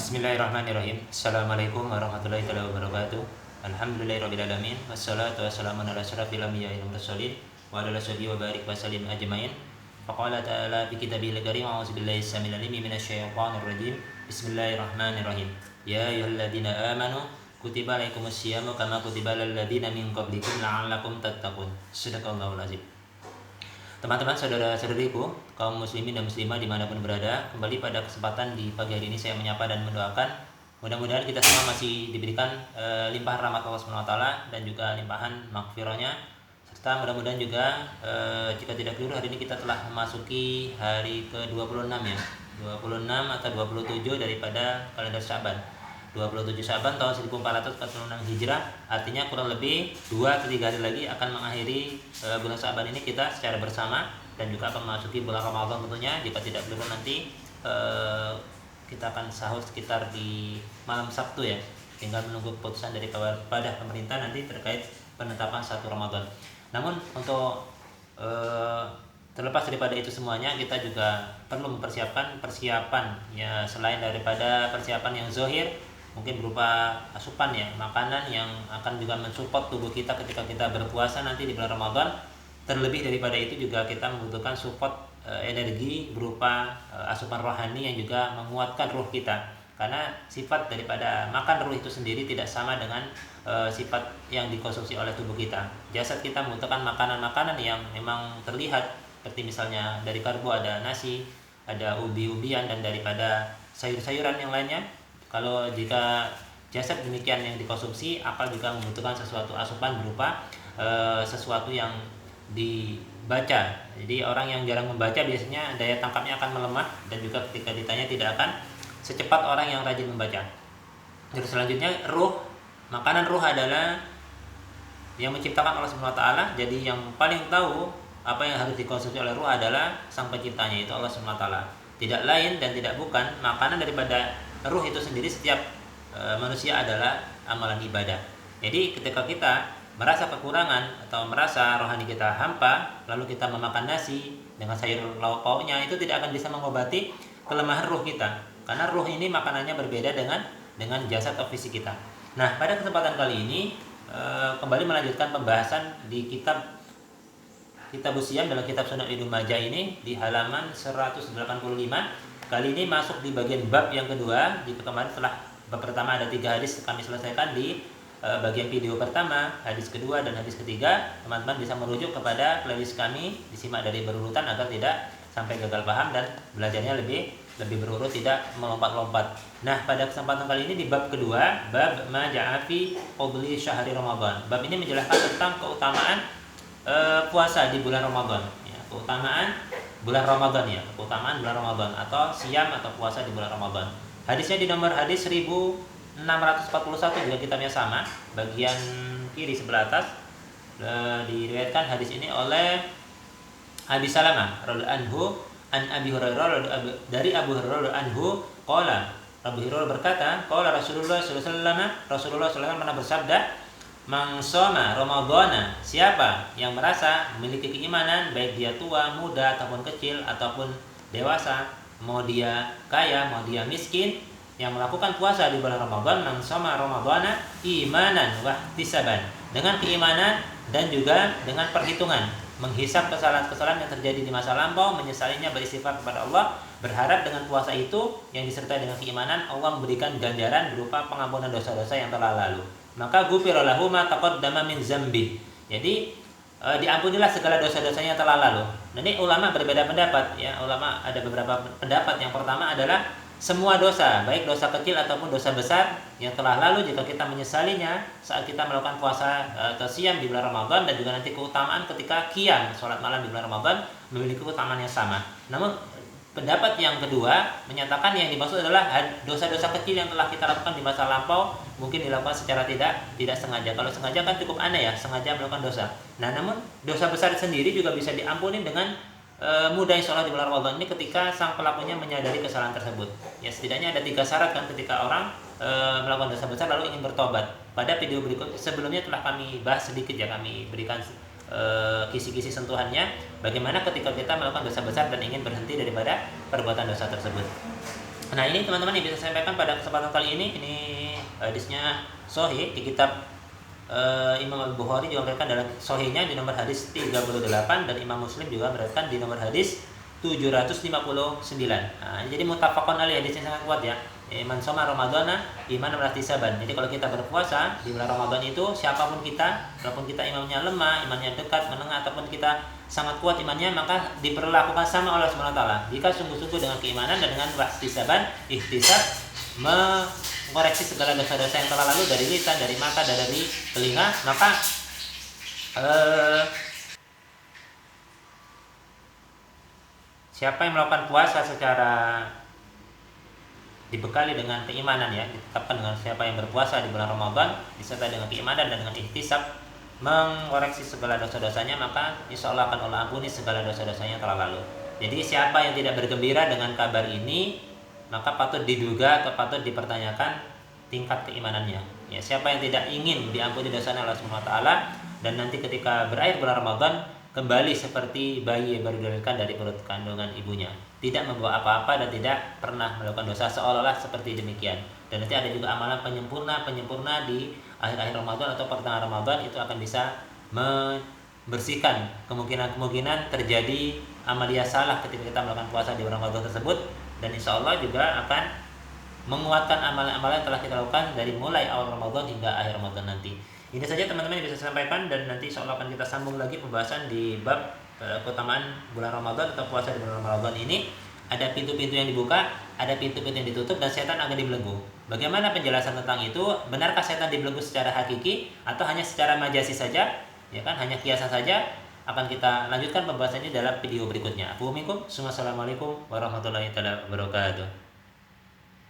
Bismillahirrahmanirrahim. Assalamualaikum warahmatullahi wabarakatuh. Alhamdulillahirabbil alamin. Wassalatu wassalamu ala asyrafil anbiya'i wal mursalin wa ala alihi wa barik wa sallim ajmain. Faqala ta'ala fi kitabil karim a'udzu billahi samil alim minasy syaithanir rajim. Bismillahirrahmanirrahim. Ya ayyuhalladzina amanu kutiba alaikumus syiyamu kama kutiba alal ladzina min qablikum la'allakum tattaqun. Shadaqallahul azim. Teman-teman, saudara-saudariku, kaum muslimin dan muslimah dimanapun berada, kembali pada kesempatan di pagi hari ini saya menyapa dan mendoakan mudah-mudahan kita semua masih diberikan limpahan rahmat Allah SWT dan juga limpahan maghfirahnya, serta mudah-mudahan juga jika tidak keliru hari ini kita telah memasuki hari ke-26 ya, 26 atau 27 daripada kalender Syaban. 27 Syaban tahun 1446 Hijrah, artinya kurang lebih 2 atau 3 hari lagi akan mengakhiri bulan Syaban ini kita secara bersama, dan juga akan memasuki bulan Ramadan tentunya. Jika tidak keliru nanti kita akan sahur sekitar di malam Sabtu ya, tinggal menunggu keputusan dari pada pemerintah nanti terkait penetapan 1 Ramadan. Namun untuk terlepas daripada itu semuanya, kita juga perlu mempersiapkan persiapan ya, selain daripada persiapan yang zahir, mungkin berupa asupan ya, makanan yang akan juga mensupport tubuh kita ketika kita berpuasa nanti di bulan Ramadan. Terlebih daripada itu juga kita membutuhkan support energi berupa asupan rohani yang juga menguatkan ruh kita, karena sifat daripada makan ruh itu sendiri tidak sama dengan sifat yang dikonsumsi oleh tubuh kita. Jasad kita membutuhkan makanan-makanan yang memang terlihat, seperti misalnya dari karbo ada nasi, ada ubi-ubian, dan daripada sayur-sayuran yang lainnya. Kalau jika jasad demikian yang dikonsumsi, akal juga membutuhkan sesuatu asupan berupa sesuatu yang dibaca. Jadi orang yang jarang membaca biasanya daya tangkapnya akan melemah, dan juga ketika ditanya tidak akan secepat orang yang rajin membaca. Terus selanjutnya ruh, makanan ruh adalah yang menciptakan Allah SWT. Jadi yang paling tahu apa yang harus dikonsumsi oleh ruh adalah sang penciptanya, itu Allah SWT. Tidak lain dan tidak bukan makanan daripada ruh itu sendiri. Setiap manusia adalah amalan ibadah. Jadi ketika kita merasa kekurangan atau merasa rohani kita hampa, lalu kita memakan nasi dengan sayur lauk pauknya, itu tidak akan bisa mengobati kelemahan ruh kita, karena ruh ini makanannya berbeda dengan jasad atau fisik kita. Nah, pada kesempatan kali ini kembali melanjutkan pembahasan di Kitabus Shiyam dalam kitab Sunan Ibnu Majah ini di halaman 185. Kali ini masuk di bagian bab yang kedua. Jika kemarin setelah bab pertama ada 3 hadis kami selesaikan di bagian video pertama, hadis kedua dan hadis ketiga. Teman-teman bisa merujuk kepada playlist kami, disimak dari berurutan agar tidak sampai gagal paham dan belajarnya lebih berurut, tidak melompat-lompat. Nah, pada kesempatan kali ini di bab kedua, bab ma ja'a fi fadli syahri Ramadan. Bab ini menjelaskan tentang keutamaan puasa di bulan Ramadan ya, keutamaan bulan Ramadan ya, keutamaan bulan Ramadan atau siam atau puasa di bulan Ramadan. Hadisnya di nomor hadis 1641, juga kitabnya sama, bagian kiri sebelah atas. Diriwayatkan hadis ini oleh Abi Salamah radhiyallahu anhu an Abi Hurairah, dari Abu Hurairah anhu qala, Abu Hurairah berkata, qala Rasulullah sallallahu alaihi wasallam, Rasulullah sallallahu alaihi wasallam pernah bersabda, man shoma Ramadhana, siapa yang merasa memiliki keimanan, baik dia tua, muda ataupun kecil ataupun dewasa, mau dia kaya, mau dia miskin, yang melakukan puasa di bulan Ramadan, man shoma Ramadhana imanan wa ihtisaban, dengan keimanan dan juga dengan perhitungan, menghisap kesalahan-kesalahan yang terjadi di masa lampau, menyesalinya, beristighfar kepada Allah, berharap dengan puasa itu yang disertai dengan keimanan Allah memberikan ganjaran berupa pengampunan dosa-dosa yang telah lalu. Maka ghufira lahu ma taqaddama min zambi. Jadi diampunilah segala dosa-dosanya yang telah lalu. Nah, ini ulama berbeda pendapat ya. Ulama ada beberapa pendapat. Yang pertama adalah semua dosa, baik dosa kecil ataupun dosa besar yang telah lalu, jika kita menyesalinya saat kita melakukan puasa atau siam di bulan Ramadan, dan juga nanti keutamaan ketika qiyam, sholat malam di bulan Ramadan, memiliki keutamaan yang sama. Namun pendapat yang kedua menyatakan yang dimaksud adalah dosa-dosa kecil yang telah kita lakukan di masa lampau, mungkin dilakukan secara tidak sengaja. Kalau sengaja kan cukup aneh ya, sengaja melakukan dosa. Nah, namun dosa besar sendiri juga bisa diampuni dengan mudah, insya Allah, di bulan Ramadan ini ketika sang pelakunya menyadari kesalahan tersebut. Ya, setidaknya ada 3 syarat kan ketika orang melakukan dosa besar lalu ingin bertobat. Pada video berikut sebelumnya telah kami bahas sedikit ya, kami berikan kisi-kisi sentuhannya bagaimana ketika kita melakukan dosa besar dan ingin berhenti daripada perbuatan dosa tersebut. Nah, ini teman-teman yang bisa saya sampaikan pada kesempatan kali ini hadisnya sahih di kitab Imam Al-Bukhari juga meriwayatkan dalam sahihnya di nomor hadis 38, dan Imam Muslim juga meriwayatkan di nomor hadis 759. Nah, jadi muttafaqun alaih, hadisnya sangat kuat ya. Man shoma ramadhana imanan wa ihtisaban. Jadi kalau kita berpuasa di bulan Ramadan itu, siapapun kita, walaupun kita imannya lemah, imannya dekat, menengah, ataupun kita sangat kuat imannya, maka diperlakukan sama Allah Subhanahu wa taala. Jika sungguh-sungguh dengan keimanan dan dengan ihtisaban, ihtisab mengkoreksi segala dosa-dosa yang telah lalu dari lisan, dari mata, dan dari telinga, maka siapa yang melakukan puasa secara dibekali dengan keimanan, ya, ditetapkan dengan siapa yang berpuasa di bulan Ramadan disertai dengan keimanan dan dengan ihtisab mengoreksi segala dosa-dosanya, maka insya Allah akan Allah ampuni segala dosa-dosanya yang telah lalu. Jadi siapa yang tidak bergembira dengan kabar ini, maka patut diduga atau patut dipertanyakan tingkat keimanannya. Ya, siapa yang tidak ingin diampuni dosanya Allah Subhanahu wa taala, dan nanti ketika berakhir bulan Ramadan kembali seperti bayi yang baru dilahirkan dari perut kandungan ibunya, tidak membawa apa-apa dan tidak pernah melakukan dosa, seolah-olah seperti demikian. Dan nanti ada juga amalan penyempurna di akhir-akhir Ramadan atau pertengahan Ramadan, itu akan bisa membersihkan kemungkinan terjadi amalia salah ketika kita melakukan puasa di bulan Ramadan tersebut, dan insya Allah juga akan menguatkan amalan-amalan yang telah kita lakukan dari mulai awal Ramadan hingga akhir Ramadan nanti. Ini saja teman-teman yang bisa saya sampaikan, dan nanti insya Allah akan kita sambung lagi pembahasan di bab keutamaan bulan Ramadan atau puasa di bulan Ramadan ini. Ada pintu-pintu yang dibuka, ada pintu-pintu yang ditutup, dan setan akan dibelenggu. Bagaimana penjelasan tentang itu? Benarkah setan dibelenggu secara hakiki atau hanya secara majasi saja? Ya kan, hanya kiasan saja? Akan kita lanjutkan pembahasannya dalam video berikutnya. Assalamualaikum warahmatullahi wabarakatuh.